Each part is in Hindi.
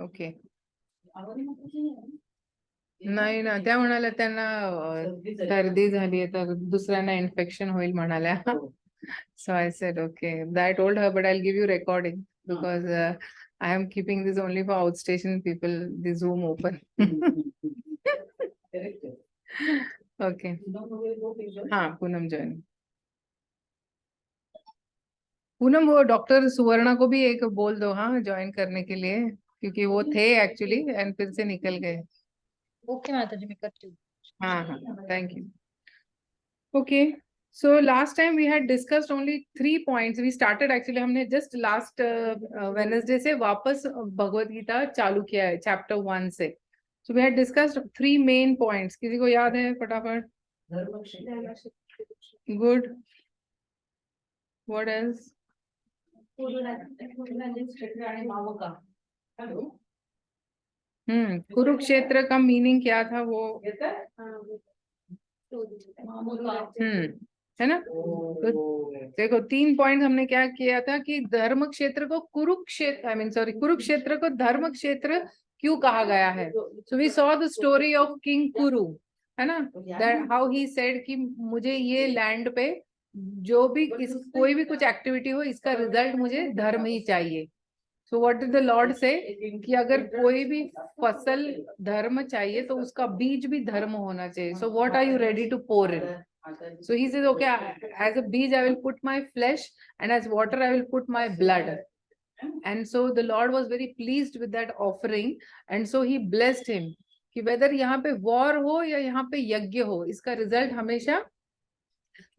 ओके. नाही ना, त्या म्हणाल्या त्यांना सर्दी झाली आहे तर दुसऱ्यांना इन्फेक्शन होईल म्हणाल्या. So I said, okay. I told her, but I'll give you recording because I am keeping this only for outstation people, the Zoom open. Okay. हाँ, पूनम जॉइन. पूनम, वो डॉक्टर सुवर्णा को भी एक बोल दो, हाँ, ज्वाइन करने के लिए, क्योंकि वो थे एक्चुअली एंड फिर से निकल गए. ओके माता जी, मैं करती हूँ. हाँ हाँ, thank you. Okay, so last time we had discussed only 3 points. We started actually, हमने just last Wednesday से वापस भगवत गीता चालू किया है chapter 1 से. So we had discussed 3 main points. किसी को याद है फटाफट? Good. What else? कुरुक्षेत्र का मीनिंग क्या था वो? है ना? तो देखो 3 पॉइंट हमने क्या किया था कि धर्म क्षेत्र को कुरुक्षेत्र, कुरुक्षेत्र को धर्म क्षेत्र क्यों कहा गया है. So we saw the story of king Kuru, है ना, दैट हाउ ही सेड कि मुझे ये लैंड पे जो भी कोई भी कुछ एक्टिविटी हो, इसका रिजल्ट मुझे धर्म ही चाहिए. So what did the Lord से कि अगर कोई भी फसल धर्म चाहिए तो उसका बीज भी धर्म होना चाहिए. So what are you ready to pour in? So he says, okay, as a beach I will put my flesh and as water I will put my blood. And so the Lord was very pleased with that offering and so he blessed him कि whether यहाँ पे war हो या यहाँ पे यज्ञ हो, इसका रिजल्ट हमेशा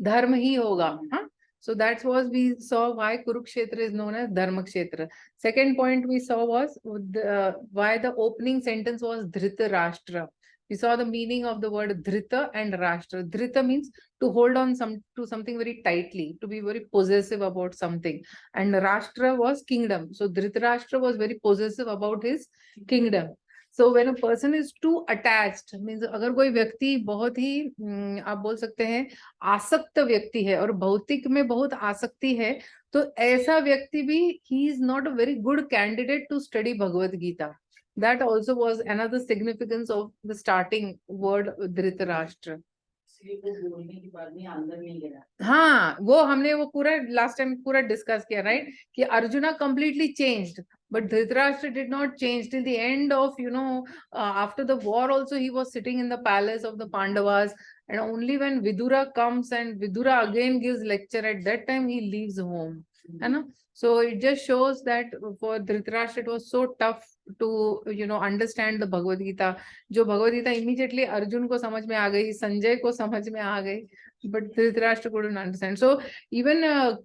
धर्म ही होगा. हाँ, so that was we saw why Kurukshetra is known as Dharma Kshetra. Second point we saw was why the opening sentence was Dhritarashtra. We saw the meaning of the word Dhrita and Rashtra. Dhrita means to hold on to something very tightly, to be very possessive about something, and Rashtra was kingdom. So Dhritarashtra was very possessive about his kingdom. So when a person is too attached, means अगर कोई व्यक्ति बहुत ही आप बोल सकते हैं आसक्त व्यक्ति है और भौतिक में बहुत आसक्ति है, तो ऐसा व्यक्ति भी he is not a very good candidate to study Bhagavad Gita. That also was another significance of the starting word Dhritarashtra. हाँ, वो हमने वो पूरा लास्ट टाइम पूरा डिस्कस किया, राइट, कि arjuna completely changed, but Dhritarashtra did not change till the end of, after the war also he was sitting in the palace of the Pandavas, and only when Vidura comes and Vidura again gives lecture, at that time he leaves home, है ना. So it just shows that for Dhritarashtra it was so tough to understand the Bhagavad Gita. जो भगवद गीता immediately अर्जुन को समझ में आ गई, संजय को समझ में आ गई, but Dhritarashtra couldn't understand. So even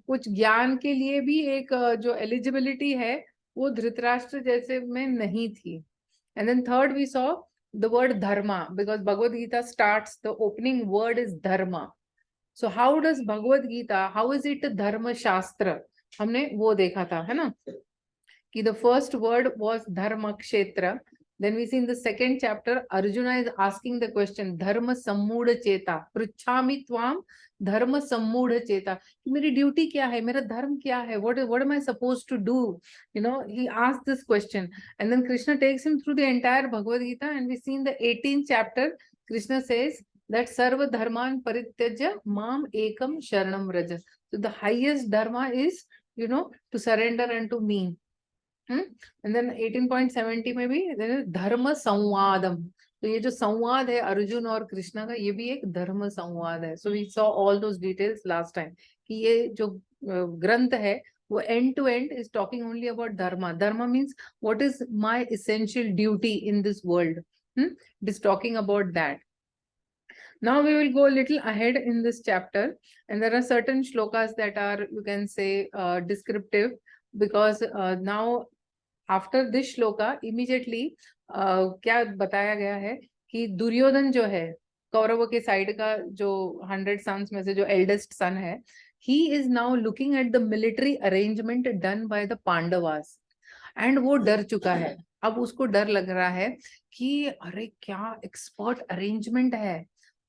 कुछ ज्ञान के लिए भी एक जो eligibility है वो धृतराष्ट्र जैसे में नहीं थी. And then third we saw the word dharma, because Bhagavad Gita starts, the opening word is dharma. So how does Bhagavad Gita, how is it dharma shastra? हमने वो देखा था, है ना, कि the first word was dharma kshetra. Then we see in the second chapter Arjuna is asking the question dharma sammudha cheta, pruchhami tvam dharma sammudha cheta, कि मेरी ड्यूटी क्या है, मेरा धर्म क्या है, what am I supposed to do, he asked this question. And then Krishna takes him through the entire Bhagavad Gita, and we see in the 18th chapter Krishna says that sarva dharman parityajya mam ekam sharanam vraja. So the highest dharma is to surrender unto me. And then 18.70 में भी धर्म संवादम. तो ये जो संवाद है अर्जुन और कृष्णा का, ये भी एक धर्म संवाद है. So we saw all those details last time कि ये जो ग्रंथ है वो end to end is talking only about dharma. Dharma means what is my essential duty in this world. It is talking about that. Now we will go a little ahead in this chapter, and there are certain shlokas that are, you can say, descriptive, because now after this shloka immediately क्या बताया गया है कि दुर्योधन जो है कौरवों के साइड का जो 100 sons में से जो eldest son है, he is now looking at the military arrangement done by the Pandavas, and वो डर चुका है. अब उसको डर लग रहा है कि अरे क्या एक्सपर्ट अरेंजमेंट है,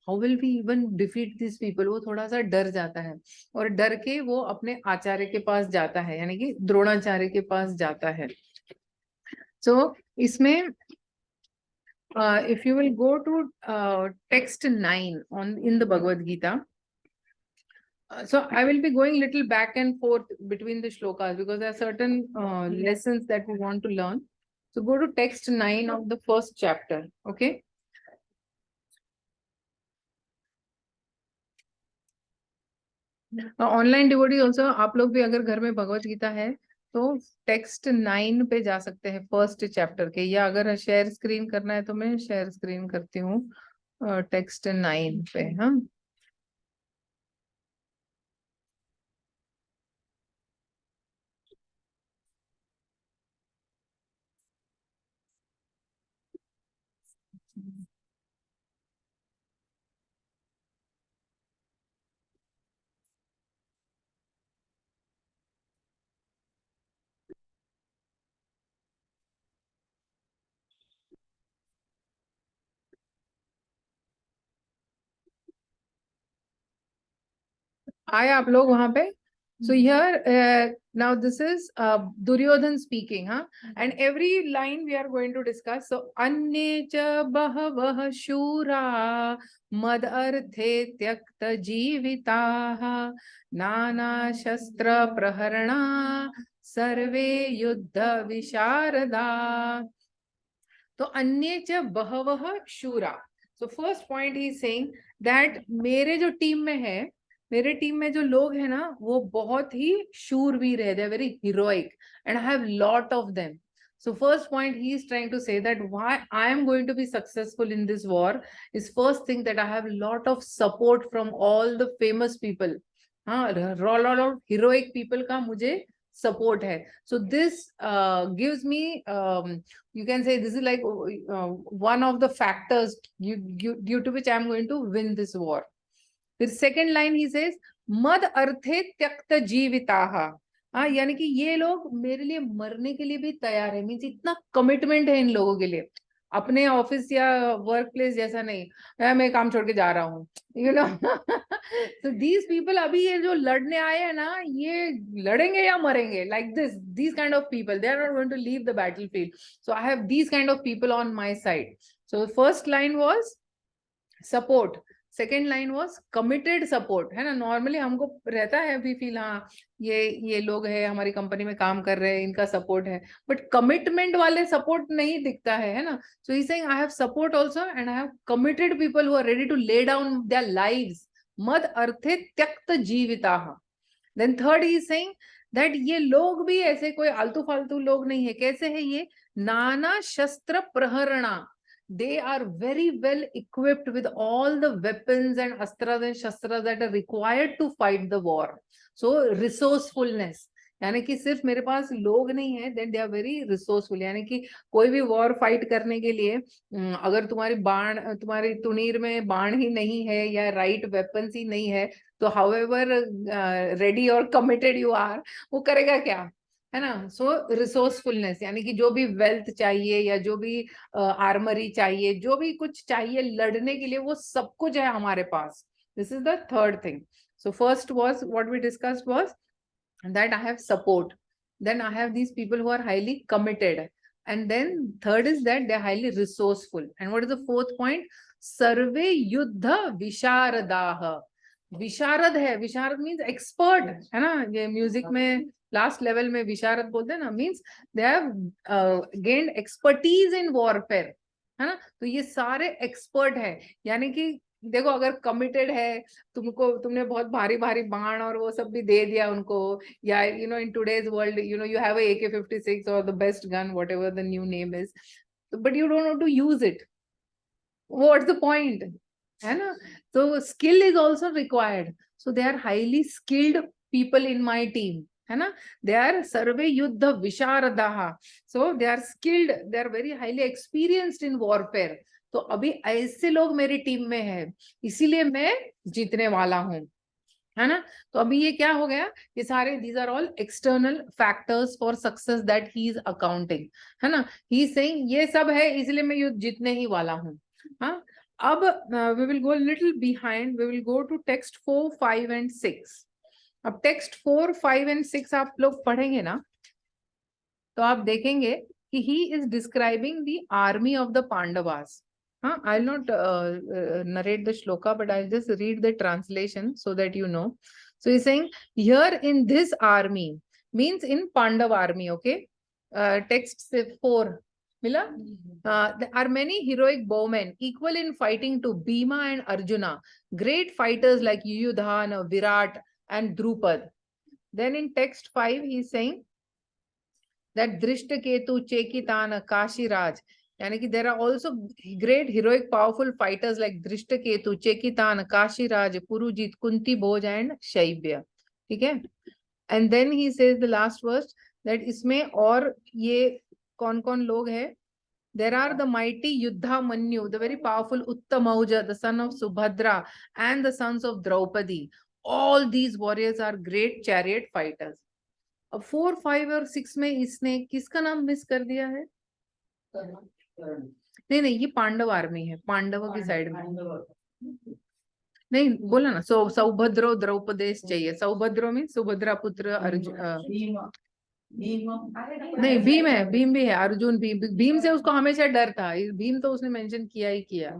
how will we even defeat this people, वो थोड़ा सा डर जाता है और डर के वो अपने आचार्य के पास जाता है, यानी कि द्रोणाचार्य के पास जाता है। सो इसमें if you will go to text 9 on in the Bhagavad Gita, so I will be going little back and forth between the shlokas because there are certain lessons that we want to learn. So go to text 9 of the first chapter. Okay. Online devotee also, आप लोग भी अगर घर में भगवत गीता है तो टेक्स्ट 9 पे जा सकते हैं फर्स्ट चैप्टर के, या अगर शेयर स्क्रीन करना है तो मैं शेयर स्क्रीन करती हूँ टेक्स्ट 9 पे। हाँ, आए आप लोग वहां पे? So here now this is Duryodhan speaking, huh? And every line we are going to discuss. So अन्ये च बहवः शूरा मद अर्थे त्यक्त जीविताः नाना शस्त्र प्रहरणा सर्वे युद्ध विशारदा। तो अन्ये च बहवः शूरा, so first point he is saying that मेरे जो टीम में है, मेरे टीम में जो लोग हैं ना वो बहुत ही शूरवीर है, they are very heroic and I have lot of them. So first point he is trying to say that why I am going to be successful in this war is first thing that I have lot of support from all the famous people. हाँ, lot of heroic people का मुझे support है. So this gives me you can say this is like one of the factors due to which I am going to win this war. फिर सेकेंड लाइन ही सेज मद अर्थे त्यक्त जीविताहा, हाँ, यानी कि ये लोग मेरे लिए मरने के लिए भी तैयार है, मीन्स इतना कमिटमेंट है इन लोगों के लिए, अपने ऑफिस या वर्क प्लेस जैसा नहीं मैं काम छोड़ के जा रहा हूँ, यू नो। तो दीज पीपल अभी ये जो लड़ने आए हैं ना, ये लड़ेंगे या मरेंगे, like this kind of people, they are not going to leave the battle field. So I have these kind of people on my side. So first line was support, second line was committed support, है ना। नॉर्मली हमको रहता है भी फील, हाँ ये लोग है हमारी कंपनी में काम कर रहे हैं, इनका सपोर्ट है, बट कमिटमेंट वाले सपोर्ट नहीं दिखता है ना। So he saying I have support also and I have committed people who are ready to lay down their lives, मद अर्थे त्यक्त जीविताः। Then third he is saying that ये लोग भी ऐसे कोई आलतू फालतू लोग नहीं है। कैसे है ये? नाना शस्त्र प्रहरणा, they are very well equipped with all the weapons and astras and shastras that are required to fight the war. So resourcefulness, यानी कि सिर्फ मेरे पास लोग नहीं है, then they are very resourceful, यानी कि कोई भी वॉर फाइट करने के लिए अगर तुम्हारी तुनीर में बाण ही नहीं है या राइट वेपन्स ही नहीं है, तो however ready और committed you are, वो करेगा क्या, है ना। सो रिसोर्सफुलनेस, यानी कि जो भी वेल्थ चाहिए या जो भी आर्मरी चाहिए, जो भी कुछ चाहिए लड़ने के लिए, वो सब कुछ है हमारे पास। This is the third thing. So first was what we discussed was that I have support, then I have these people who are highly committed, and then third is that they are highly resourceful. And what is the fourth point? सर्वे युद्ध विशारदाः, विशारद है, विशारद मीन्स एक्सपर्ट, है ना। ये म्यूजिक में लास्ट लेवल में विशारद बोलते हैं ना, means they have gained expertise in warfare, है ना। तो ये सारे एक्सपर्ट है, यानी कि देखो अगर कमिटेड है, तुमने बहुत भारी भारी बाण और वो सब भी दे दिया उनको, या you know in today's world you know you have a AK-56 or the best gun whatever the new name is, but you don't know to use it, what's the point, है ना। तो skill is also required, so they are highly skilled people in my team, है ना। they are सर्वे युद्ध विशारदाः, so they are skilled, they are very highly experienced in warfare। तो अभी ऐसे लोग मेरी टीम में है, इसीलिए मैं जीतने वाला हूँ, है ना। तो अभी ये क्या हो गया, ये सारे these are all external factors for success that he is accounting, है ना। he is saying ये सब है इसलिए मैं युद्ध जीतने ही वाला हूँ, हाँ। अब we will go a little behind. We will go to text 4, 5 and 6. अब text 4, 5 and 6 आप लोग पढ़ेंगे ना, तो आप देखेंगे कि he is describing the army of the Pandavas. I'll not narrate the shloka, but I'll just read the translation so that you know. So he's saying here in this army means in Pandav army, okay? Text 4. Mila? There are many heroic bowmen equal in fighting to Bhima and Arjuna, great fighters like Yuyudhana, Virat and Drupad. Then in text 5, he's saying that Drishtaketu, Chekitana, Kashiraj, yani ki there are also great heroic powerful fighters like Drishtaketu, Chekitana, Kashiraj, Purujit, Kunti Bhoj and Shaibya. Okay? And then he says the last verse that इसमें और ये कौन-कौन लोग हैं? There are the mighty Yuddha Manyu, the very powerful Uttamauja, the son of Subhadra, and the sons of Draupadi. All these warriors are great chariot fighters. अब 4, 5 और 6 में इसने किसका नाम मिस कर दिया है? नहीं नहीं, ये पांडव आर्मी है, पांडवों की साइड में नहीं बोला ना. सौभद्रो द्रौपदेश चाहिए. सौभद्रो में सुभद्रा पुत्र अर्जुन. नहीं, भीम है, भीम भी है, अर्जुन भीम से उसको हमेशा डर था. भीम तो उसने मेंशन किया ही किया.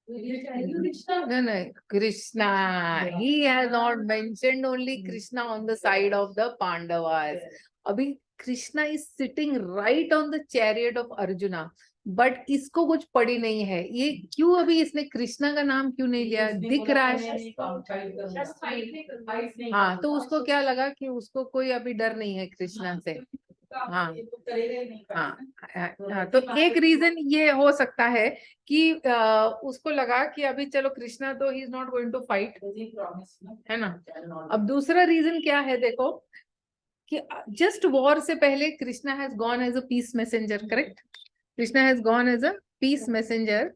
No, Krishna. He has not mentioned only Krishna on the side of the Pandavas. Abhi Krishna is sitting right on the chariot of Arjuna. But इसको कुछ पड़ी नहीं है. ये क्यों अभी इसने कृष्णा का नाम क्यों नहीं लिया? दिख रहा है. हाँ, तो उसको क्या लगा कि उसको कोई अभी डर नहीं है कृष्णा से. हाँ हाँ, तो एक रीजन ये हो सकता है कि उसको लगा कि अभी चलो कृष्णा तो he is not going to fight, है ना. अब दूसरा रीजन क्या है देखो कि जस्ट वॉर से पहले Krishna has gone as a peace messenger. Correct? Krishna has gone as a peace messenger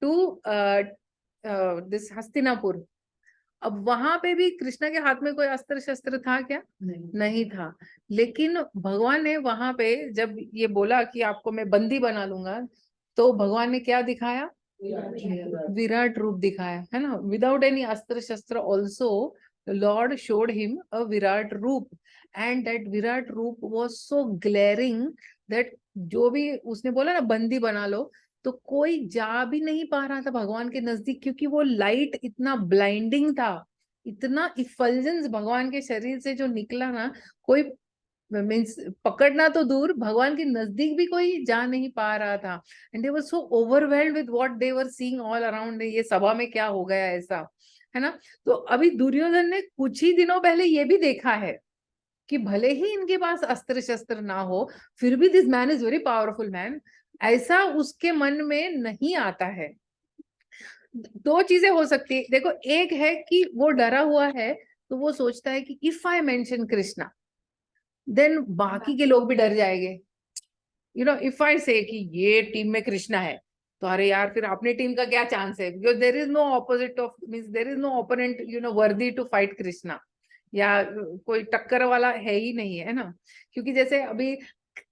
to this Hastinapur. अब वहां पे भी कृष्णा के हाथ में कोई अस्त्र शस्त्र था क्या? नहीं था. लेकिन भगवान ने वहां पे जब ये बोला कि आपको मैं बंदी बना लूंगा, तो भगवान ने क्या दिखाया? विराट रूप दिखाया, है ना. विदाउट एनी अस्त्र शस्त्र also Lord showed him a Virat रूप, एंड दैट विराट रूप वाज सो ग्लेरिंग दैट जो भी उसने बोला ना बंदी बना लो, तो कोई जा भी नहीं पा रहा था भगवान के नजदीक, क्योंकि वो लाइट इतना ब्लाइंडिंग था, इतना इफल्जेंस भगवान के शरीर से जो निकला ना, कोई मीन्स पकड़ना तो दूर, भगवान के नजदीक भी कोई जा नहीं पा रहा था. And they were so overwhelmed with what they were seeing all around. ये सभा में क्या हो गया ऐसा, है ना. तो अभी दुर्योधन ने कुछ ही दिनों पहले ये भी देखा है कि भले ही इनके पास अस्त्र शस्त्र ना हो, फिर भी this man is very powerful man. ऐसा उसके मन में नहीं आता है. दो चीजें हो सकती है देखो. एक है कि वो डरा हुआ है, तो वो सोचता है कि if I mention Krishna then बाकी के लोग भी डर जाएंगे. यू नो, इफ आई से कि ये टीम में कृष्णा है, तो अरे यार फिर अपनी टीम का क्या चांस है, because there is no opposite of means there is no opponent you know worthy to fight Krishna, या कोई टक्कर वाला है ही नहीं है ना. क्योंकि जैसे अभी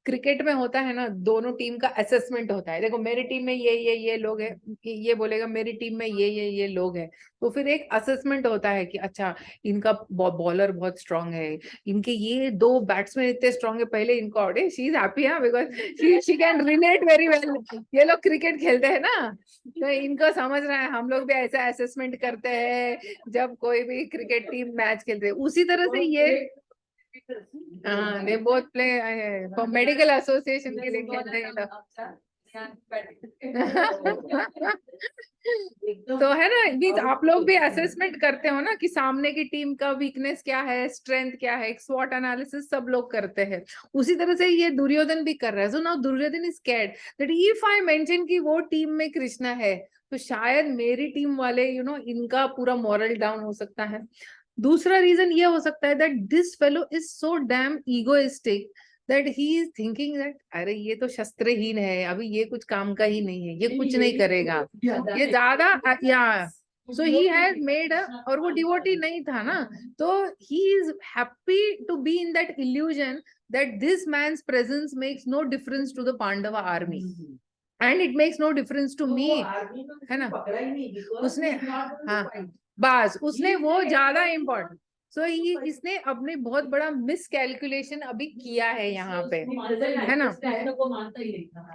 क्रिकेट में होता है ना, दोनों टीम का असेसमेंट होता है. देखो मेरी टीम में ये लोग हैं, ये बोलेगा मेरी टीम में ये लोग हैं, तो फिर एक असेसमेंट होता है कि अच्छा इनका बॉलर बहुत स्ट्रांग है, इनके ये दो बैट्समैन इतने स्ट्रांग है, पहले इनको आउट है. She is happy because she can relate very well. ये लोग क्रिकेट खेलते हैं ना, तो इनको समझ रहा है. हम लोग भी ऐसा असेसमेंट करते हैं जब कोई भी क्रिकेट टीम मैच खेलते हैं. उसी तरह से ये they both play for medical association के लिए खेलते हैं लोग. तो है ना, बीच आप लोग भी असेसमेंट करते हो ना कि सामने की टीम का वीकनेस क्या है, स्ट्रेंथ क्या है, स्वॉट एनालिसिस सब लोग करते हैं. उसी तरह से ये दुर्योधन भी कर रहा है. So now Duryodhana is scared that if I mention कि वो टीम में कृष्णा है, तो शायद मेरी टीम वाले यू नो इनका पूरा मॉरल डाउन हो सकता है. दूसरा रीजन ये हो सकता है that this fellow is so damn egoistic that he is thinking that अरे ये तो शस्त्रहीन है, अभी ये कुछ काम का ही नहीं है, ये कुछ नहीं करेगा, ये ज्यादा या सो ही हैज मेड. और वो डिवोटी नहीं था ना, तो he is happy to be in that illusion that this man's presence makes no difference to the Pandava army. And it makes no difference to me, है ना, उसने, हाँ बस उसने वो ज्यादा इम्पोर्टेंट, सो इसने अपने बहुत बड़ा मिस कैलकुलेशन अभी किया है यहाँ पे, है ना,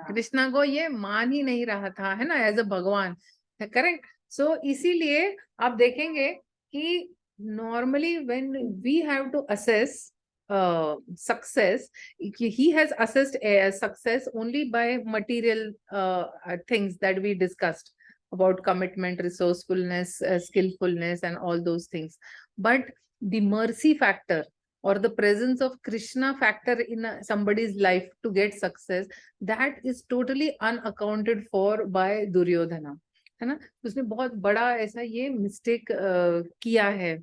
कृष्णा को ये मान ही नहीं रहा था, है ना, एज अ भगवान, करेक्ट। सो इसीलिए आप देखेंगे कि normally when we have to assess success, he has assessed success only by material things that we discussed about commitment, resourcefulness, skillfulness and all those things, but the mercy factor or the presence of Krishna factor in somebody's life to get success, that is totally unaccounted for by Duryodhana, है ना, उसने बहुत बड़ा ऐसा ये मिस्टेक किया है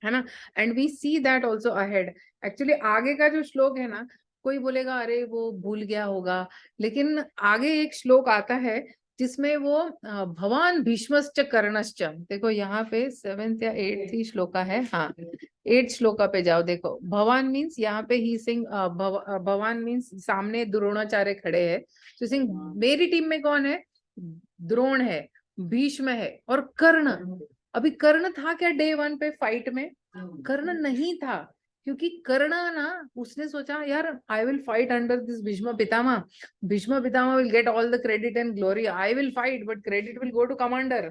ना, and we see that also ahead. Actually आगे का जो श्लोक है ना, कोई बोलेगा अरे वो भूल गया होगा, लेकिन आगे एक श्लोक आता है जिसमें वो भवान भीष्मश्च कर्णश्च, देखो यहाँ पे 7th या 8th ही श्लोका है, हाँ 8th श्लोका पे जाओ, देखो भवान मीन्स यहाँ पे ही सिंह, भवान मीन्स सामने द्रोणाचार्य खड़े हैं, तो सिंह मेरी टीम में कौन है, द्रोण है, भीष्म है और कर्ण। अभी कर्ण था क्या डे 1 पे फाइट में, कर्ण नहीं था, क्योंकि कर्ण ना उसने सोचा यार I will fight under this Bhishma Pitamah, Bhishma Pitamah will get all the credit and glory, I will fight but credit will go to commander,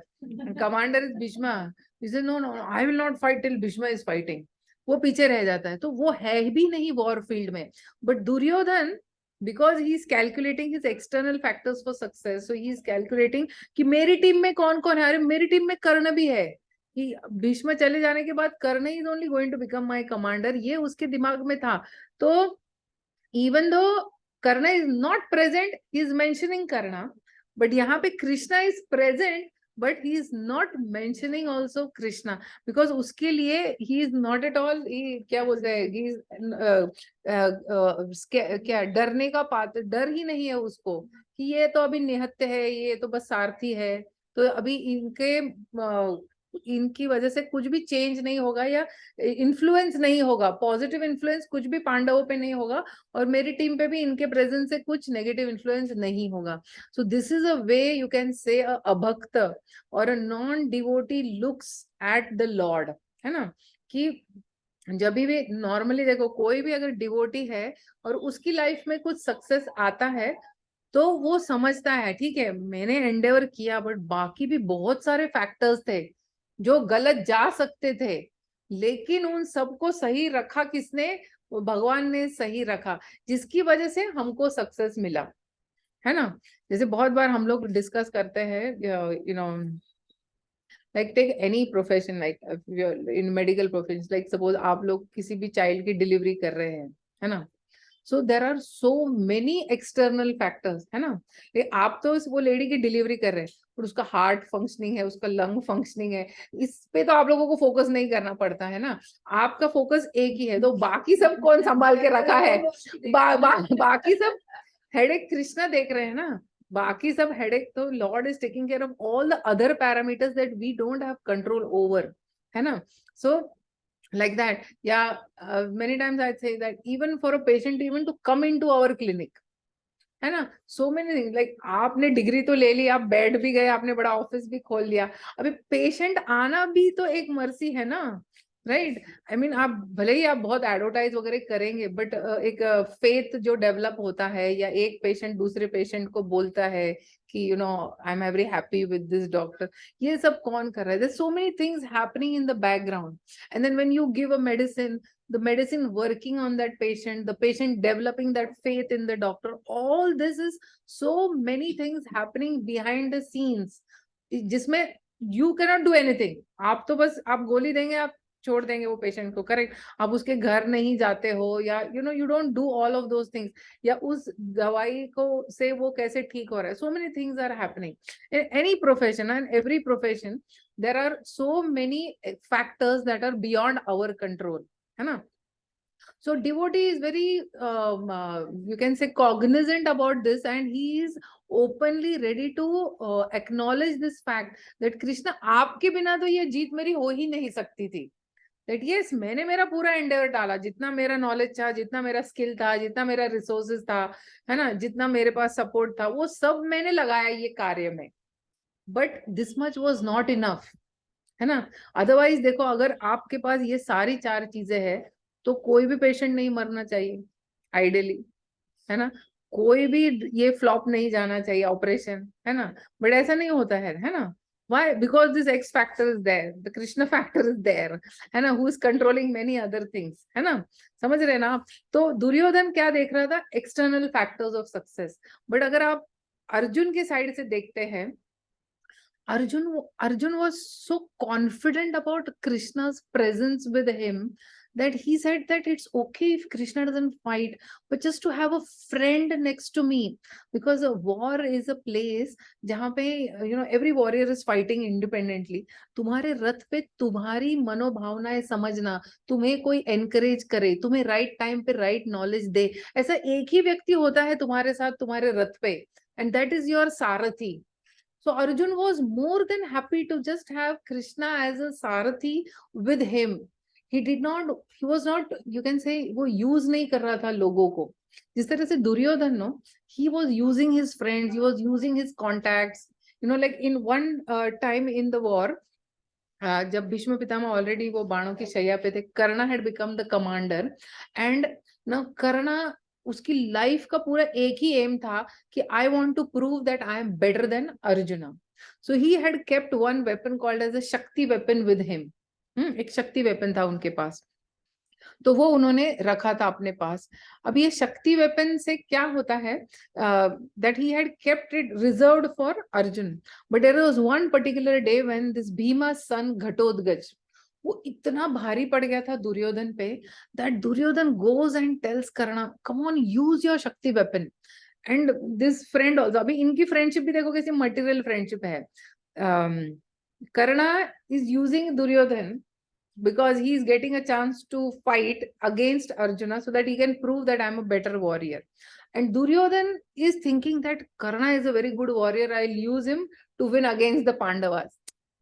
commander is Bhishma, he said no no I will not fight till Bhishma is fighting, वो पीछे रह जाता है, तो वो है भी नहीं वॉर फील्ड में। But Duryodhana, because he is calculating his external factors for success, so he is calculating कि मेरी टीम में कौन कौन है, अरे मेरी टीम में कर्ण भी है, कि भीष्म चले जाने के बाद Karna is only going to become my commander, ये उसके दिमाग में था। तो even though Karna is not present, he is mentioning Karna, but यहाँ पे Krishna is present but he is not mentioning also Krishna, because उसके लिए he is not at all, क्या बोलते हैं, क्या डरने का पात्र, डर ही नहीं है उसको कि ये तो अभी निहत्थे है, ये तो बस सारथी है, तो अभी इनकी वजह से कुछ भी चेंज नहीं होगा या इन्फ्लुएंस नहीं होगा, पॉजिटिव इन्फ्लुएंस कुछ भी पांडवों पे नहीं होगा, और मेरी टीम पे भी इनके प्रेजेंस से कुछ नेगेटिव इन्फ्लुएंस नहीं होगा। So this is a way you can say अभक्त और a non devotee looks at the lord, है ना, कि जब भी नॉर्मली देखो कोई भी अगर डिवोटी है और उसकी लाइफ में कुछ सक्सेस आता है तो वो समझता है ठीक है मैंने एंडेवर किया, बट बाकी भी बहुत सारे फैक्टर्स थे जो गलत जा सकते थे, लेकिन उन सबको सही रखा किसने, वो भगवान ने सही रखा, जिसकी वजह से हमको सक्सेस मिला, है ना। जैसे बहुत बार हम लोग डिस्कस करते हैं, you know, like take any profession, like in medical profession, like suppose आप लोग किसी भी चाइल्ड की डिलीवरी कर रहे हैं, है ना, so there are so many external factors, है ना, आप तो वो लेडी की डिलीवरी कर रहे हैं और उसका हार्ट फंक्शनिंग है, उसका लंग फंक्शनिंग है, इस पे तो आप लोगों को फोकस नहीं करना पड़ता है ना, आपका फोकस एक ही है, तो बाकी सब कौन संभाल के रखा है, बाकी सब हेडेक कृष्णा देख रहे हैं ना, बाकी सब हेडेक तो lord is taking care of all the other parameters that we don't have control over, है ना। सो like that, yeah, many times I say that even for a patient even to come into our clinic, है ना, so many things, like आपने डिग्री तो ले ली, आप बैठ भी गए, आपने बड़ा ऑफिस भी खोल लिया, अभी पेशेंट आना भी तो एक मर्सी है ना, राइट। आई मीन आप भले ही आप बहुत एडवर्टाइज वगैरह करेंगे, बट एक फेथ जो डेवलप होता है, या एक पेशेंट दूसरे पेशेंट को बोलता है कि you know I am very happy with this doctor, ये सब कौन कर रहा है, there so many things happening in the background, and then when you give a medicine, the medicine working on that patient, the patient developing that faith in the doctor, all this is so many things happening behind the scenes, जिसमें you cannot do anything, आप तो बस आप गोली देंगे, आप छोड़ देंगे वो पेशेंट को, करेक्ट, आप उसके घर नहीं जाते हो, या you know you don't do all of those things, या उस दवाई को से वो कैसे ठीक हो रहा है, so many things are happening in any profession and every profession, there are so many factors that are beyond our control, है ना। So devotee is very you can say cognizant about this, and he is openly ready to acknowledge this fact that Krishna आपके बिना तो ये जीत मेरी हो ही नहीं सकती थी, दैट यस मैंने मेरा पूरा एंडेवर डाला, जितना मेरा नॉलेज था, जितना मेरा स्किल था, जितना मेरा रिसोर्सेज था, है ना, जितना मेरे पास सपोर्ट था, वो सब मैंने लगाया ये कार्य में, but this much was not enough, है ना। अदरवाइज देखो, अगर आपके पास ये सारी चार चीजें हैं तो कोई भी पेशेंट नहीं मरना चाहिए आइडियली, है ना, कोई भी ये फ्लॉप नहीं जाना चाहिए ऑपरेशन, है ना, बट ऐसा नहीं होता है ना। Why? Because this X factor is there, the Krishna factor is there, है ना, who is controlling many other things, है ना, समझ रहे ना आप। तो दुर्योधन क्या देख रहा था, external factors of success, but अगर आप अर्जुन के साइड से देखते हैं, Arjun was so confident about Krishna's presence with him that he said that it's okay if Krishna doesn't fight, but just to have a friend next to me, because a war is a place जहाँ पे every warrior is fighting independently. तुम्हारे रथ पे तुम्हारी मनोभावनाएं समझना, तुम्हें कोई encourage करे, तुम्हें right time पे right knowledge दे, ऐसा एक ही व्यक्ति होता है तुम्हारे साथ तुम्हारे रथ पे, and that is your Sarathi. So Arjun was more than happy to just have Krishna as a Sarathi with him. He was not, you can say, वो use नहीं कर रहा था लोगों को. जिस तरह से Duryodhan, no, he was using his friends, he was using his contacts. Like in one time in the war, जब भीष्म पितामह ऑलरेडी वो बाणों की शैया पे थे, कर्णा had become the commander, and now कर्णा, उसकी लाइफ का पूरा एक ही एम था कि I want to prove that I am better than Arjuna. So he had kept one weapon called as a Shakti weapon with him. एक शक्ति वेपन था उनके पास, तो वो उन्होंने रखा था अपने पास. अब ये शक्ति वेपन से क्या होता है, that he had kept it reserved for Arjun, but there was one particular day when this Bhima son Ghatotkacha, वो इतना भारी पड़ गया था दुर्योधन पे, that Duryodhana goes and tells Karna, come on use your Shakti weapon. And this friend also, अभी इनकी फ्रेंडशिप भी देखो कैसी मटेरियल फ्रेंडशिप है. Karna is using Duryodhana because he is getting a chance to fight against Arjuna so that he can prove that I am a better warrior. And Duryodhan is thinking that Karna is a very good warrior, I'll use him to win against the Pandavas.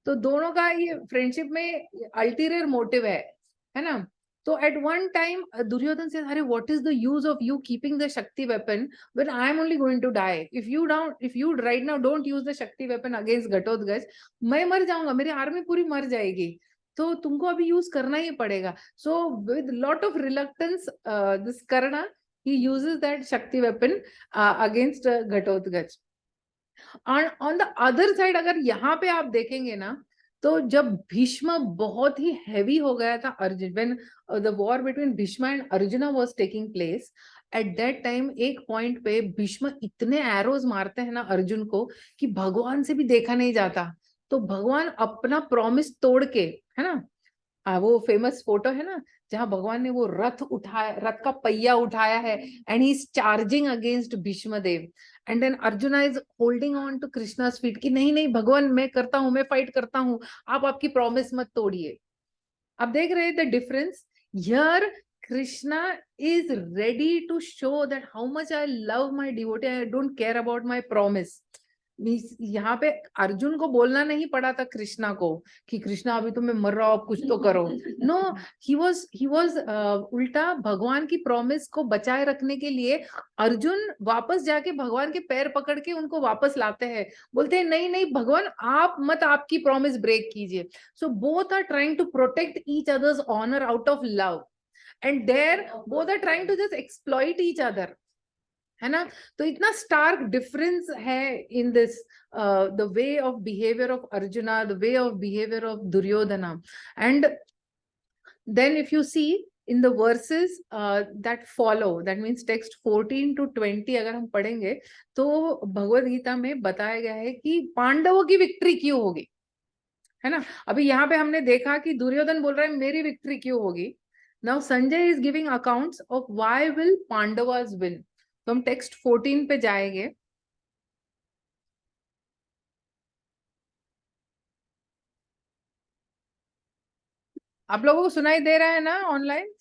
तो दोनों का ये फ्रेंडशिप में अल्टीरियर मोटिव है ना. तो at one time Duryodhan says, अरे what is the use of you keeping the Shakti weapon when I am only going to die? If you right now don't use the Shakti weapon against Ghatotkacha, मैं मर जाऊंगा, मेरी आर्मी पूरी मर जाएगी, तो तुमको अभी यूज करना ही पड़ेगा. So with lot of reluctance this Karna, he uses that Shakti weapon against Ghatotkacha. On the other side, अगर यहाँ पे आप देखेंगे ना, तो जब भीष्म बहुत ही हैवी हो गया था Arjun, when the war between Bhishma and Arjuna was taking place, at that time एक पॉइंट पे भीष्म इतने एरोज मारते हैं ना अर्जुन को कि भगवान से भी देखा नहीं जाता. तो भगवान अपना प्रॉमिस तोड़ के, है ना, वो फेमस फोटो है ना जहां भगवान ने वो रथ का पहिया उठाया है, and he is charging against Bhishma Dev, and then Arjuna is holding on to Krishna's feet कि नहीं नहीं भगवान, मैं करता हूं, मैं फाइट करता हूं, आप आपकी प्रॉमिस मत तोड़िए. अब देख रहे the difference here. Krishna is ready to show that how much I love my devotee. I don't care about my promise. यहाँ पे अर्जुन को बोलना नहीं पड़ा था कृष्णा को कि कृष्णा अभी तो मैं मर रहा हूं, आप कुछ तो करो. नो, ही वाज उल्टा भगवान की प्रॉमिस को बचाए रखने के लिए अर्जुन वापस जाके भगवान के पैर पकड़ के उनको वापस लाते हैं, बोलते हैं नहीं नहीं भगवान, आप मत आपकी प्रॉमिस ब्रेक कीजिए. So both are trying to protect each other's honour out of love, and there both are trying to just exploit each other, है ना. तो इतना स्टार्क डिफरेंस है in this the way of behaviour of Arjuna, the way of behaviour of Duryodhana. And then if you see in the verses that follow, that means text 14 to 20 अगर हम पढ़ेंगे तो भगवद गीता में बताया गया है कि पांडवों की विक्ट्री क्यों होगी, है ना. अभी यहाँ पे हमने देखा कि दुर्योधन बोल रहा है मेरी विक्ट्री क्यों होगी. Now Sanjay is giving accounts of why will Pandavas win. तो हम टेक्स्ट 14 पे जाएंगे. आप लोगों को सुनाई दे रहा है ना ऑनलाइन?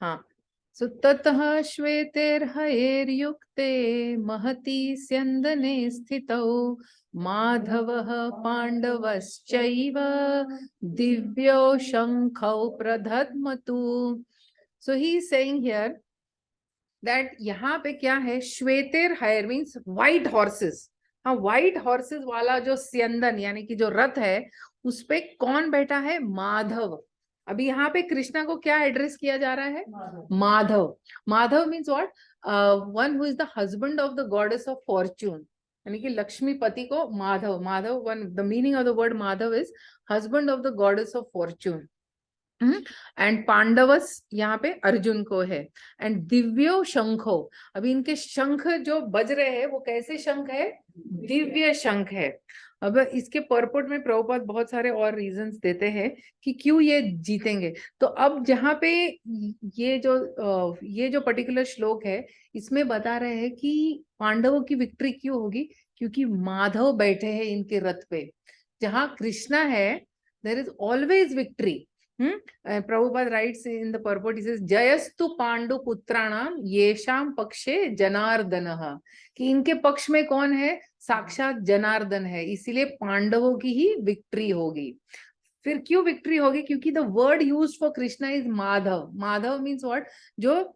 हाँ. सो ततः श्वेतेर्हयेर्युक्ते महती स्यन्दने स्थितौ माधवः पाण्डवश्चैव दिव्यौ शंखौ प्रदध्मतु. So he is saying here that यहाँ पे क्या है, श्वेतेर हायर मीन्स व्हाइट हॉर्सेस. हाँ, व्हाइट हॉर्सेस वाला जो स्यंदन यानी कि जो रथ है उस पे कौन बैठा है, माधव. अभी यहाँ पे कृष्णा को क्या एड्रेस किया जा रहा है, Madhav. Madhav means what, one who is the husband of the goddess of Fortune, यानी कि लक्ष्मीपति को Madhav. Madhav, one the meaning of the word Madhava is husband of the goddess of Fortune. And Pandavas यहाँ पे अर्जुन को है. एंड दिव्यो शंखो, अभी इनके शंख जो बज रहे हैं वो कैसे शंख है, दिव्य शंख है. अब इसके परपोर्ट में प्रभुपाद बहुत सारे और रीजंस देते हैं कि क्यों ये जीतेंगे. तो अब जहाँ पे ये जो पर्टिकुलर श्लोक है इसमें बता रहे हैं कि पांडवों की विक्ट्री क्यों होगी, क्योंकि माधव बैठे हैं इनके रथ पे. जहाँ कृष्णा है there is always victory. Prabhupada writes in the purport, he says जयस्तु पांडु पुत्राणाम येषाम पक्षे जनार्दनः, कि इनके पक्ष में कौन है, साक्षात जनार्दन है, इसीलिए पांडवों की ही विक्ट्री होगी. फिर क्यों विक्ट्री होगी, क्योंकि the word used for Krishna is Madhav. Madhav means what, जो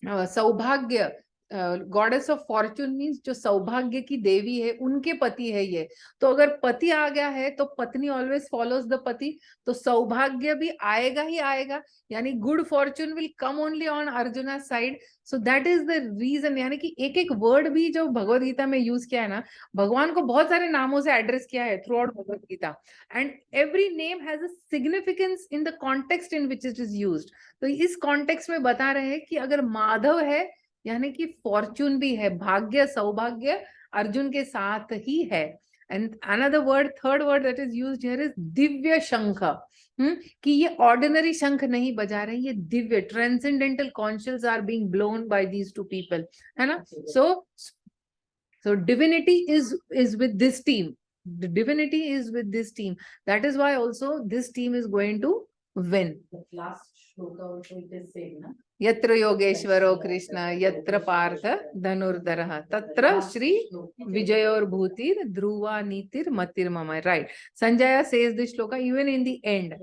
सौभाग्य, गॉडेस ऑफ फॉर्च्यून मीन्स जो सौभाग्य की देवी है उनके पति है ये. तो अगर पति आ गया है तो पत्नी ऑलवेज फॉलोज द पति, तो सौभाग्य भी आएगा ही आएगा, यानी good fortune will come only on Arjuna side. So that is the reason. यानी कि एक एक वर्ड भी जो भगवत गीता में यूज किया है ना, भगवान को बहुत सारे नामों से एड्रेस किया है throughout Bhagavad Gita, and every name has a significance in the context in which it is used. तो इस कॉन्टेक्स्ट में बता रहे हैं कि अगर माधव है यानी कि फॉर्च्यून भी है, भाग्य सौभाग्य अर्जुन के साथ ही है. And another word, third word that is used here is Divya शंख. कि ये ऑर्डिनरी शंख नहीं बजा रहे, ये दिव्य transcendental conscious are being blown by these two people, है ना. So divinity is with this team. The divinity is with this team. That is why also this team is going to win. The last shloka also it is same, na? यत्र योगेश्वरो कृष्ण यत्र पार्थ धनुर्धरः तत्र Shri विजयोर्भूतिर Dhruva नीतिर मतिर्मम. Right. Sanjaya says this shloka even in the end.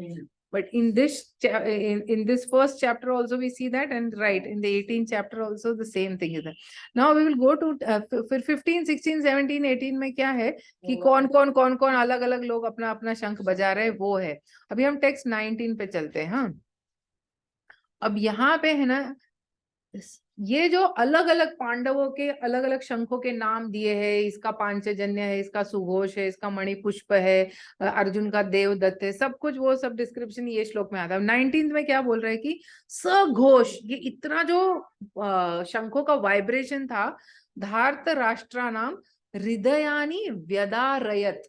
But in this in this first chapter also we see that, and right in the 18th chapter also the same thing is there. Now we will go to फिर 15, 16, 17, 18 में क्या है कि कौन कौन अलग अलग लोग अपना अपना शंख बजा रहे हैं, वो है. अभी हम टेक्स्ट 19 पे चलते हैं. हाँ, अब यहाँ पे है ना, ये जो अलग अलग पांडवों के अलग अलग शंखों के नाम दिए हैं, इसका पांचजन्य है, इसका सुघोष है, इसका मणिपुष्प है, अर्जुन का देवदत्त है, सब कुछ वो सब डिस्क्रिप्शन ये श्लोक में आता है. 19 में क्या बोल रहे हैं कि सघोष, ये इतना जो शंखों का वाइब्रेशन था, धार्त राष्ट्रा नाम हृदयानी व्यदारयत.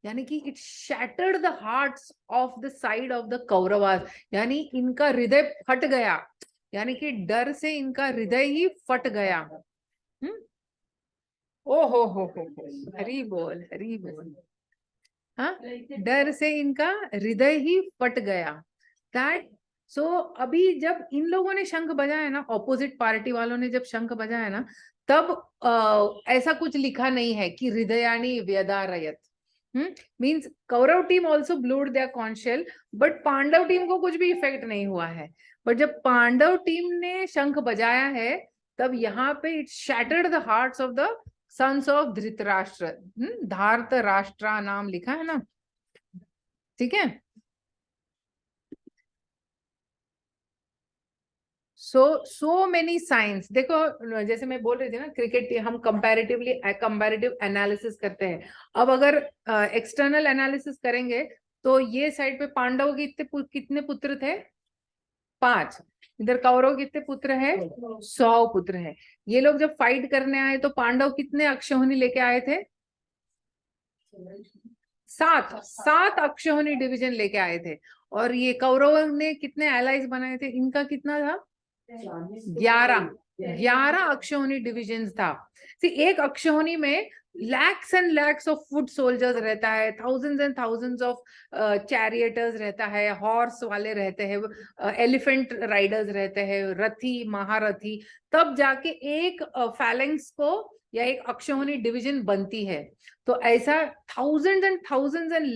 यानी कि it shattered the hearts of the side of the Kauravas, यानी इनका हृदय फट गया, यानी कि डर से इनका हृदय ही फट गया. ओ हो हरि बोल हरि बोल. हाँ, डर से इनका हृदय ही फट गया. दैट सो अभी जब इन लोगों ने शंख बजाया ना, ऑपोजिट पार्टी वालों ने जब शंख बजाया ना, तब ऐसा कुछ लिखा नहीं है कि हृदयानी व्यदारयत. Means Kaurava team also blew their conch shell, but Pandava team को कुछ भी इफेक्ट नहीं हुआ है. बट जब पांडव टीम ने शंख बजाया है तब यहाँ पे it shattered the hearts of the sons of Dhritarashtra. Dhartarashtra नाम लिखा है ना, ठीक है. So many signs. देखो जैसे मैं बोल रही थी ना, क्रिकेट हम कंपैरेटिव एनालिसिस करते हैं. अब अगर एक्सटर्नल एनालिसिस करेंगे तो ये साइड पे पांडव के कितने पुत्र थे, 5. इधर कौरव कितने पुत्र है, 100 पुत्र है. ये लोग जब फाइट करने आए तो पांडव कितने अक्षौहिणी लेके आए थे, 7 अक्षौहिणी डिवीजन लेके आए थे. और ये कौरव ने कितने एलाइज बनाए थे, इनका कितना था, 11 अक्षौहिणी डिविजन था. एक अक्षौहिणी में lakhs and lakhs of foot soldiers रहता है, थाउजेंड्स एंड थाउजेंड्स ऑफ चैरियटर्स रहता है, हॉर्स वाले रहते हैं, एलिफेंट राइडर्स रहते हैं, रथी महारथी, तब जाके एक फैलेंक्स को या एक अक्षौहिणी डिवीजन बनती है। तो ऐसा thousands and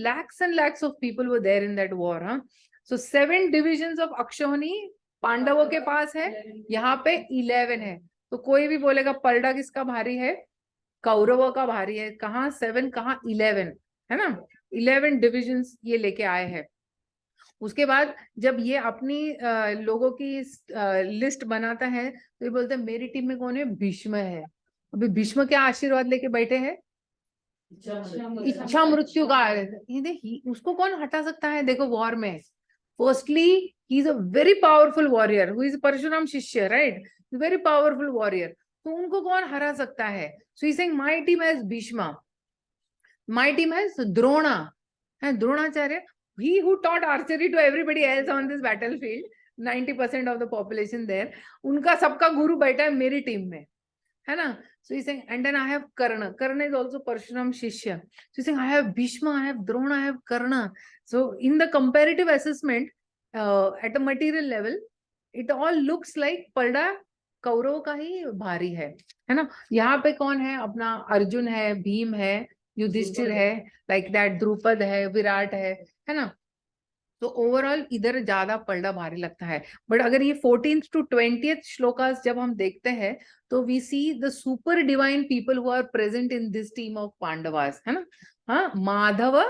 lakhs of people were there in that war. हाँ, सो 7 डिविजन्स ऑफ अक्षौहिणी पांडवों के पास है, यहाँ पे 11 है। तो कोई भी बोलेगा पलड़ा किसका भारी है, कौरवों का भारी है। कहाँ 7, कहाँ 11, है ना। 11 डिविजन्स ये लेके आए हैं। उसके बाद जब ये अपनी लोगों की लिस्ट बनाता है तो ये बोलते हैं मेरी टीम में कौन है, भीष्म है। अभी भीष्म क्या आशीर्वाद लेके बैठे हैं, इच्छा मृत्यु का। उसको कौन हटा सकता है, देखो वॉर में firstly he is a very powerful warrior who is Parashurama shishya, right, very powerful warrior. तो उनको कौन हरा सकता है। So he saying my team has Bhishma, my team has Drona, है Dronacharya, he who taught archery to everybody else on this battlefield, 90% of the population there, उनका सबका गुरु बैठा है मेरी टीम में, है ना। So he's saying, and then I have Karna. Karna is also Parshuram Shishya. So he's saying, I have Bhishma, I have Drona, I have Karna. So in the comparative assessment, at a material level, it all looks like पलड़ा कौरव का ही भारी है ना। यहाँ पे कौन है, अपना अर्जुन है, भीम है, युधिष्ठिर है, लाइक दैट द्रुपद है, विराट है ना। तो ओवरऑल इधर ज्यादा पलड़ा भारी लगता है। बट अगर ये 14th to 20th श्लोकास जब हम देखते हैं तो we see the super divine people who are present in this team of Pandavas, है ना। हाँ, माधव,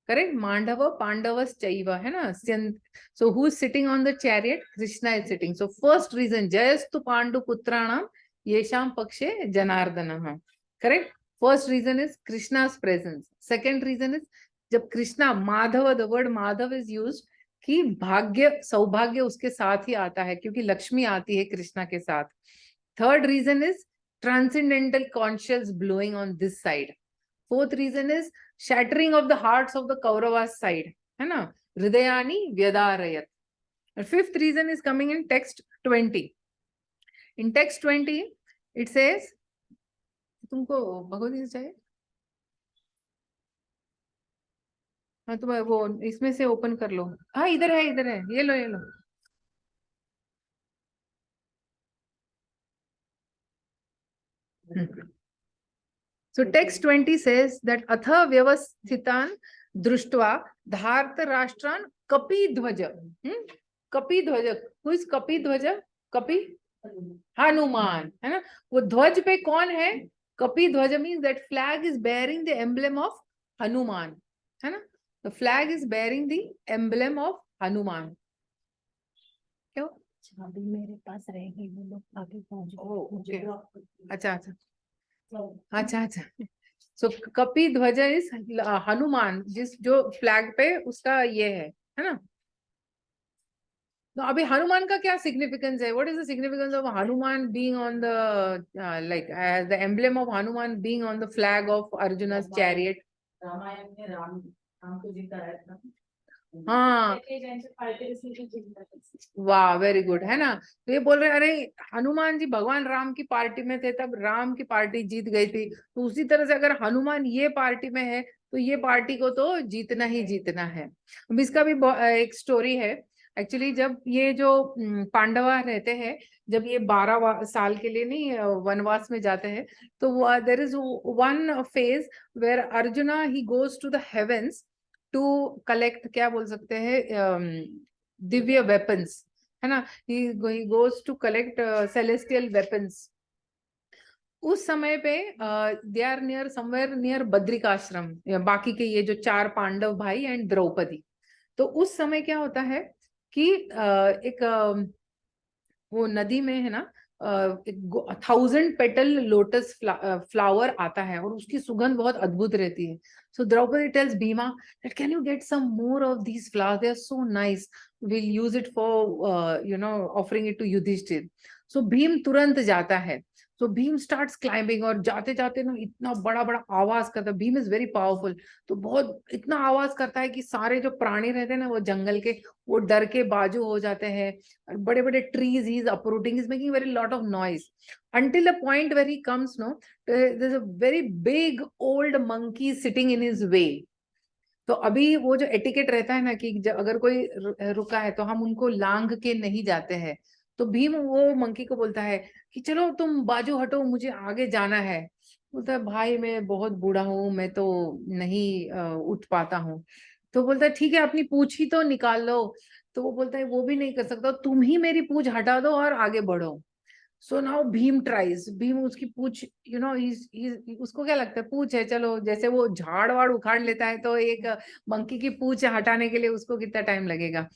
करेक्ट, मांडव पांडवस चैव, है ना। So who is sitting on the chariot, Krishna is sitting. So first reason, जयस्तु पांडु पुत्राणाम येषाम पक्षे जनार्दनः, करेक्ट। फर्स्ट रीजन इज कृष्णा's प्रेजेंस। सेकंड रीजन इज जब Krishna, Madhava, the word Madhava is used कि भाग्य सौभाग्य उसके साथ ही आता है क्योंकि लक्ष्मी आती है कृष्णा के साथ। Third reason is transcendental conscious blowing on this side. Fourth reason is shattering of the hearts of the Kauravas side, है ना, हृदयानि व्यदारयत। And fifth reason is coming in text 20. In text 20, it says, तुमको भगवत गीता चाहिए? हाँ, तुम वो इसमें से ओपन कर लो। हाँ, इधर है, इधर है, ये लो, ये लो। So text 20 says that atha vyavasthitan društva dhartarashtran kapidhvaja. kapidhvaja, who is kapidhvaja? kapi Hanuman, है ना। वो ध्वज पे कौन है, Kapidhwaj means that flag is bearing the emblem of Hanuman, है ना। The flag is bearing the emblem of Hanuman. क्यों, चाबी मेरे पास रहेगी, वो लोग आगे पहुंच ओके, अच्छा अच्छा अच्छा अच्छा। सो कपिध्वज इज हनुमान, जिस जो फ्लैग पे उसका ये है ना। तो अभी हनुमान का क्या सिग्निफिकेंस है, what is the significance of Hanuman being on the like as the emblem of Hanuman being on the flag of Arjun's chariot. Ramayana में राम को जिताया था। हाँ, वाह, वेरी गुड, है ना। तो ये बोल रहे अरे हनुमान जी भगवान राम की पार्टी में थे तब राम की पार्टी जीत गई थी, तो उसी तरह से अगर हनुमान ये पार्टी में है तो ये पार्टी को तो जीतना ही जीतना है। अब इसका भी एक स्टोरी है। एक्चुअली जब ये जो पांडवा रहते हैं, जब ये 12 साल के लिए नहीं वनवास में जाते हैं, तो there is one phase where Arjuna he goes to the heavens to collect, क्या बोल सकते हैं, दिव्य वेपन्स, है ना। he goes to collect celestial weapons। उस समय पे they are near somewhere near Badrikashram, बाकी के ये जो 4 पांडव भाई एंड द्रौपदी। तो उस समय क्या होता है कि एक वो नदी में है ना, 1000 पेटल लोटस फ्लावर आता है और उसकी सुगंध बहुत अद्भुत रहती है। So Draupadi tells Bhima that can you get some more of these flowers? They are so nice. We'll use it for offering it to Yudhishthir. So Bhim तुरंत जाता है. So Bhim starts climbing और जाते जाते ना इतना बड़ा बड़ा आवाज करता है. Bhim is very powerful. तो बहुत इतना आवाज करता है कि सारे जो प्राणी रहते हैं ना वो जंगल के वो डर के बाजू हो जाते हैं. बड़े बड़े trees he is uprooting, he is making very lot of noise until the point where he comes, no, there's a very big old monkey sitting in his way. तो अभी वो जो एटिकेट रहता है ना कि अगर कोई रुका है तो हम उनको लांग के नहीं जाते हैं. तो भीम वो मंकी को बोलता है कि चलो तुम बाजू हटो, मुझे आगे जाना है. बोलता है भाई मैं बहुत बूढ़ा हूँ, मैं तो नहीं उठ पाता हूँ. तो बोलता है ठीक है अपनी पूंछ ही तो निकाल लो. तो वो बोलता है वो भी नहीं कर सकता, तुम ही मेरी पूंछ हटा दो और आगे बढ़ो. So now Bhim tries. Bhim उसकी पूछ उसको क्या लगता है पूछ है, चलो जैसे वो झाड़ वाड़ उखाड़ लेता है तो एक मंकी की पूछ हटाने के लिए उसको कितना टाइम लगेगा.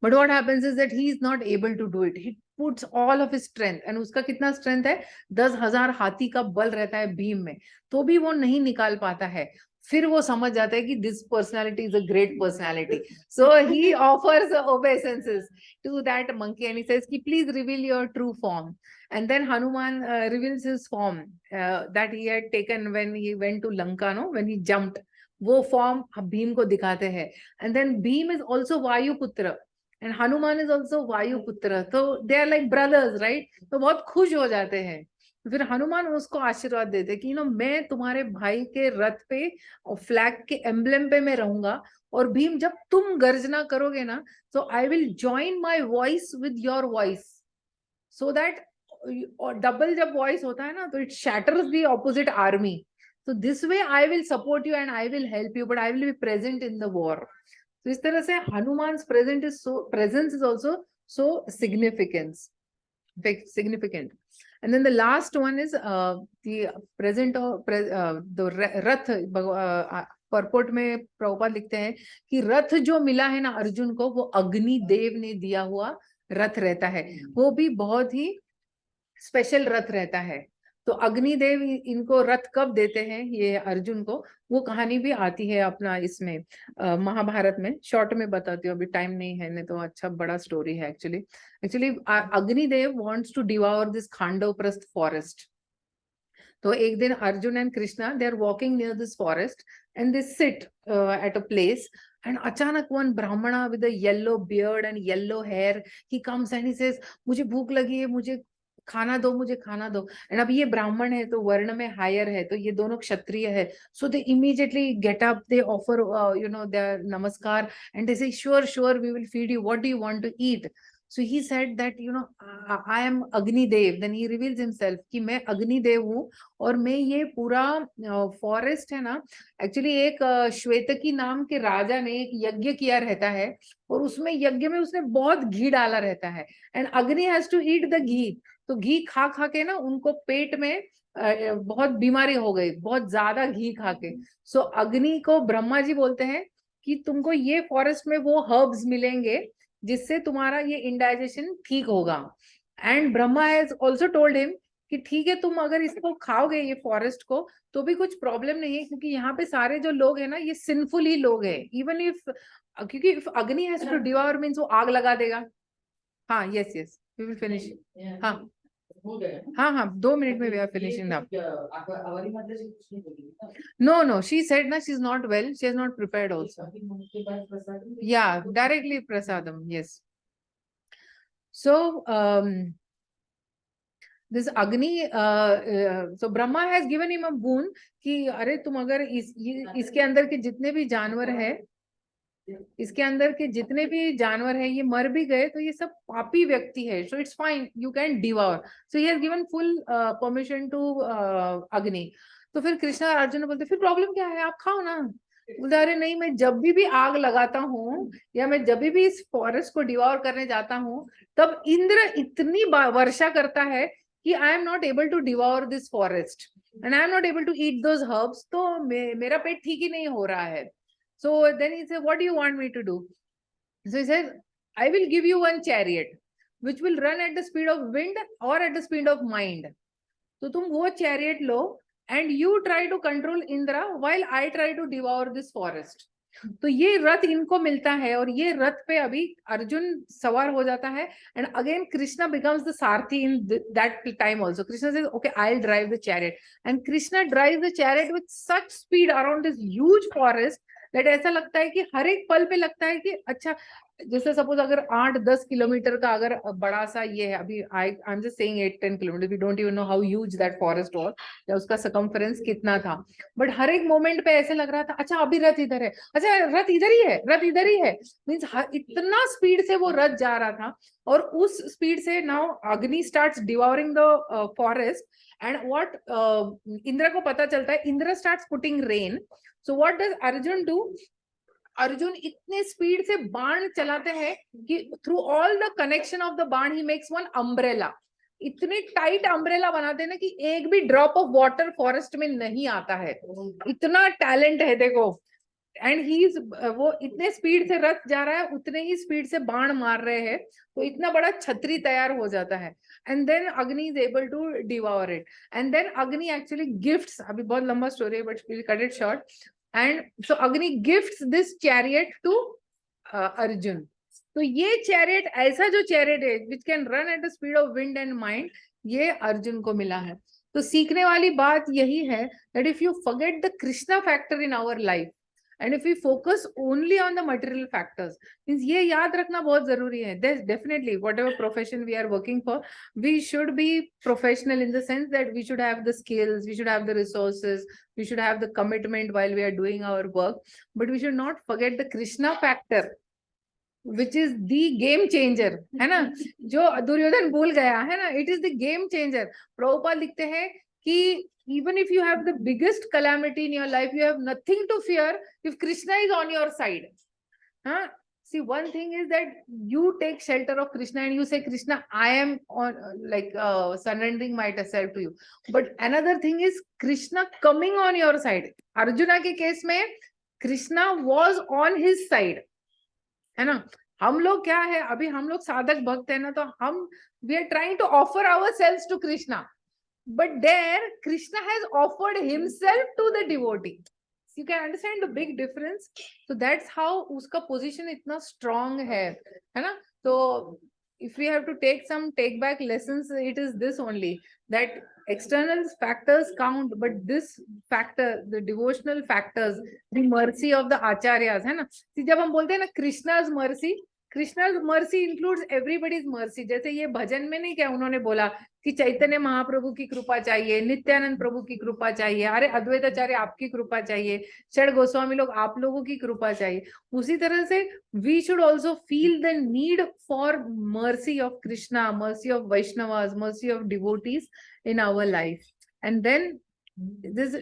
But what happens is that he is not able to do it. He puts all of his strength and उसका कितना स्ट्रेंथ है 10,000 हाथी का बल रहता है भीम में, तो भी वो नहीं निकाल पाता है. फिर वो समझ जाता है कि this personality is a great personality. So he offers obeisances to that monkey and he says ki please reveal your true form. And then Hanuman reveals his form that he had taken when he went to Lanka, no, when he jumped. वो फॉर्म भीम को दिखाते हैं. And then Bhim is also Vayuputra and Hanuman is also Vayuputra. So they are like brothers, right? तो बहुत खुश हो जाते हैं. फिर हनुमान उसको आशीर्वाद देते कि मैं तुम्हारे भाई के रथ पे और फ्लैग के एम्ब्लेम पे मैं रहूंगा, और भीम जब तुम गर्जना करोगे ना तो I will join my voice with your voice, so that double जब वॉइस होता है ना तो it shatters the opposite army. So this way I will support you and I will help you, but I will be present in the war. So इस तरह से हनुमान's presence is also so significant. And then the last one is the present of the Rath. Purport में प्रभुपाद लिखते हैं कि रथ जो मिला है ना अर्जुन को वो अग्नि देव ने दिया हुआ रथ रहता है. वो भी बहुत ही स्पेशल रथ रहता है. तो अग्निदेव इनको रथ कब देते हैं ये अर्जुन को, वो कहानी भी आती है अपना इसमें महाभारत में. शॉर्ट में बताती हूँ, अभी टाइम नहीं है, नहीं तो अच्छा बड़ा स्टोरी है. Actually Agnidev wants to devour this Khandavprastha forest. तो एक दिन Arjun and Krishna they are walking near this forest and they sit at a place, and अचानक one brahmana with a yellow beard and yellow hair, he comes and he says मुझे भूख लगी है, मुझे खाना दो, मुझे खाना दो. एंड अब ये ब्राह्मण है तो वर्ण में हायर है, तो ये दोनों क्षत्रिय है. So they immediately get up, they offer their namaskar and they say sure we will feed you, what do you want to eat. So he said that I am Agnidev. Then he reveals himself कि मैं अग्निदेव हूँ और मैं ये पूरा फॉरेस्ट है ना, एक्चुअली एक श्वेतकी नाम के राजा ने एक यज्ञ किया रहता है और उसमें यज्ञ में उसने बहुत घी डाला रहता है. एंड अग्नि हैज टू ईट द घी. तो घी खा खा के ना उनको पेट में बहुत बीमारी हो गई, बहुत ज्यादा घी खा के. सो अग्नि को ब्रह्मा जी बोलते हैं कि तुमको ये फॉरेस्ट में वो हर्ब्स मिलेंगे जिससे तुम्हारा ये इंडाइजेशन ठीक होगा. And Brahma has also told him कि ठीक है तुम अगर इसको खाओगे ये फॉरेस्ट को तो भी कुछ प्रॉब्लम नहीं है, क्योंकि यहाँ पे सारे जो लोग हैं ना ये सिंफुल ही लोग हैं. इवन इफ, क्योंकि इफ अग्नि हैज टू डिवोर मींस वो आग लगा देगा. हाँ यस वी विल फिनिश. हाँ हाँ 2 मिनट में we are finishing now. No, she said na she's not well, she has not prepared also. Yeah, directly prasadam, yes. So this Agni, so Brahma has given him a boon कि अरे तुम अगर इसके अंदर के जितने भी जानवर है, इसके अंदर के जितने भी जानवर है ये मर भी गए तो ये सब पापी व्यक्ति है, so it's fine, you can devour. So he has given full permission to Agni. तो फिर कृष्णा और अर्जुन बोलते फिर प्रॉब्लम क्या है, आप खाओ ना. बोलते अरे नहीं, मैं जब भी आग लगाता हूँ या मैं जब भी इस फॉरेस्ट को डिवोर करने जाता हूँ तब इंद्र इतनी वर्षा करता है कि I am not able to devour this forest and I am not able to eat those herbs. तो मेरा पेट ठीक ही नहीं हो रहा है. So then he said, what do you want me to do? So he said, I will give you one chariot which will run at the speed of wind or at the speed of mind. तो तुम वो chariot low and you try to control Indra while I try to devour this forest. तो ये रथ इनको मिलता है और ये रथ पे अभी अर्जुन सवार हो जाता है and again Krishna becomes the Sarthi in that time also. Krishna says, okay, I'll drive the chariot, and Krishna drives the chariot with such speed around this huge forest that ऐसा लगता है कि हर एक पल पे लगता है कि अच्छा, जैसे सपोज अगर 8-10 किलोमीटर का अगर बड़ा सा ये है, अभी I am just saying 8-10 kilometre, we don't even know how huge that forest was या उसका सर्कमफरेंस कितना था, बट हर एक मोमेंट पे ऐसे लग रहा था अच्छा अभी रथ इधर है, अच्छा रथ इधर ही है, रथ इधर ही है, मींस इतना स्पीड से वो रथ जा रहा था. और उस स्पीड से नाउ अग्नि starts devouring the forest and what Indra को पता चलता है, Indra starts putting rain. So what does Arjun do? Arjun इतने स्पीड से बाण चलाते हैं कि through all the connection of the बाण ही मेक्स वन अम्ब्रेला. इतनी टाइट अम्ब्रेला बनाते हैं ना कि एक भी ड्रॉप ऑफ वाटर फॉरेस्ट में नहीं आता है. इतना टैलेंट है देखो. एंड ही वो इतने स्पीड से रथ जा रहा है, उतने ही स्पीड से बाण मार रहे हैं, तो इतना बड़ा छतरी तैयार हो जाता है. And then Agni is able to devour it. And then Agni actually gifts, अभी बहुत लंबा स्टोरी है but will cut it short. And so Agni gifts this chariot to Arjun. तो ये chariot, ऐसा जो chariot है which can run at the speed of wind and mind, ये अर्जुन को मिला है. तो सीखने वाली बात यही है that if you forget the Krishna factor in our life and if we focus only on the material factors, means ये याद रखना बहुत जरूरी है. There's definitely whatever profession we are working for, we should be professional in the sense that we should have the skills, we should have the resources, we should have the commitment while we are doing our work, but we should not forget the Krishna factor, which is the game changer, है ना, जो दुर्योधन भूल गया है ना, it is the game changer. Prabhupada लिखते हैं कि even if you have the biggest calamity in your life, you have nothing to fear if Krishna is on your side. Huh? See, one thing is that you take shelter of Krishna and you say, Krishna, I am on surrendering myself to you. But another thing is Krishna coming on your side. Arjuna के केस में Krishna was on his side, है ना. हम लोग क्या है, अभी हम लोग साधक भक्त है ना, तो हम we are trying to offer ourselves to Krishna, but there Krishna has offered himself to the devotee. You can understand the big difference. So that's how उसका position इतना strong है ना. So if we have to take some take back lessons, it is this only, that external factors count, but this factor, the devotional factors, the mercy of the acharyas, है ना. जब हम बोलते हैं ना Krishna's mercy includes everybody's mercy. जैसे ये भजन में नहीं क्या उन्होंने बोला कि चैतन्य महाप्रभु की कृपा चाहिए, नित्यानंद प्रभु की कृपा चाहिए, अरे अद्वैताचार्य आपकी कृपा चाहिए, षड गोस्वामी लोग आप लोगों की कृपा चाहिए. उसी तरह से we should also feel the need for mercy of Krishna, mercy of Vaishnavas, mercy of devotees in our life. And then this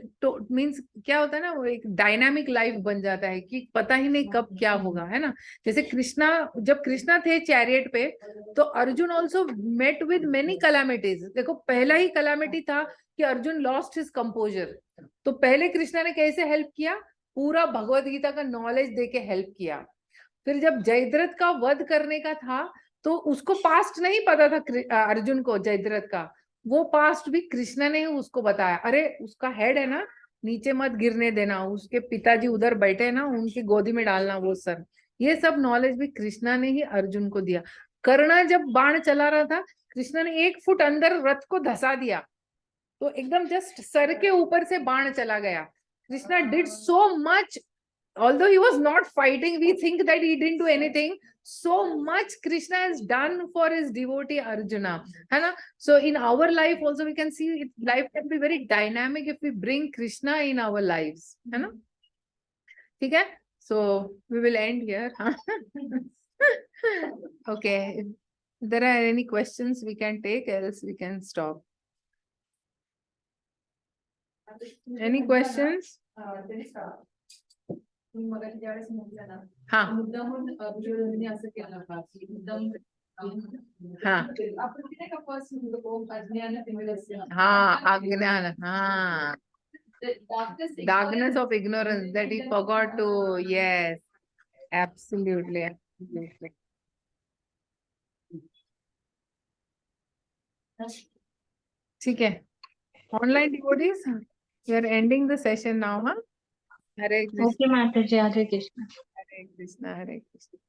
means क्या होता है ना, वो एक डायनामिक लाइफ बन जाता है कि पता ही नहीं कब क्या होगा, है ना. जैसे कृष्णा, जब कृष्णा थे चैरियट पे, तो Arjun also met with many calamities. देखो पहला ही कैलामिटी था कि अर्जुन लॉस्ट हिज कंपोजर. तो पहले कृष्णा ने कैसे हेल्प किया, पूरा भगवत गीता का नॉलेज देके हेल्प किया. फिर जब जयद्रथ का वध करने का था, तो उसको पास्ट नहीं पता था अर्जुन को, जयद्रथ का वो पास्ट भी कृष्णा ने उसको बताया. अरे उसका हेड है ना, नीचे मत गिरने देना, उसके पिताजी उधर बैठे ना, उनकी गोदी में डालना वो सर. ये सब नॉलेज भी कृष्णा ने ही अर्जुन को दिया. कर्ण जब बाण चला रहा था, कृष्णा ने 1 फुट अंदर रथ को धसा दिया, तो एकदम जस्ट सर के ऊपर से बाण चला गया. Krishna did so much, although he was not fighting, we think that he didn't do anything. So much Krishna has done for his devotee Arjuna, है ना. So in our life also we can see it, life can be very dynamic if we bring Krishna in our lives, है ना. ठीक है, so we will end here. Okay, if there are any questions we can take, else we can stop. Any questions? मग ज्यावेळेस म्हटलं ना, हा मुद्दामून दुर्योधनाने असं केलं का की मुद्दाम हा आपण नाही का फर्स्ट म्हणतो अज्ञान तिमिरस्य, हा अज्ञान, हा darkness of ignorance that he forgot to, yes, absolutely. ठीक है, online devotees We are ending the session now, huh? Hare Krishna, Okay, Mataji, Hare Krishna. Hare Krishna, Hare Krishna.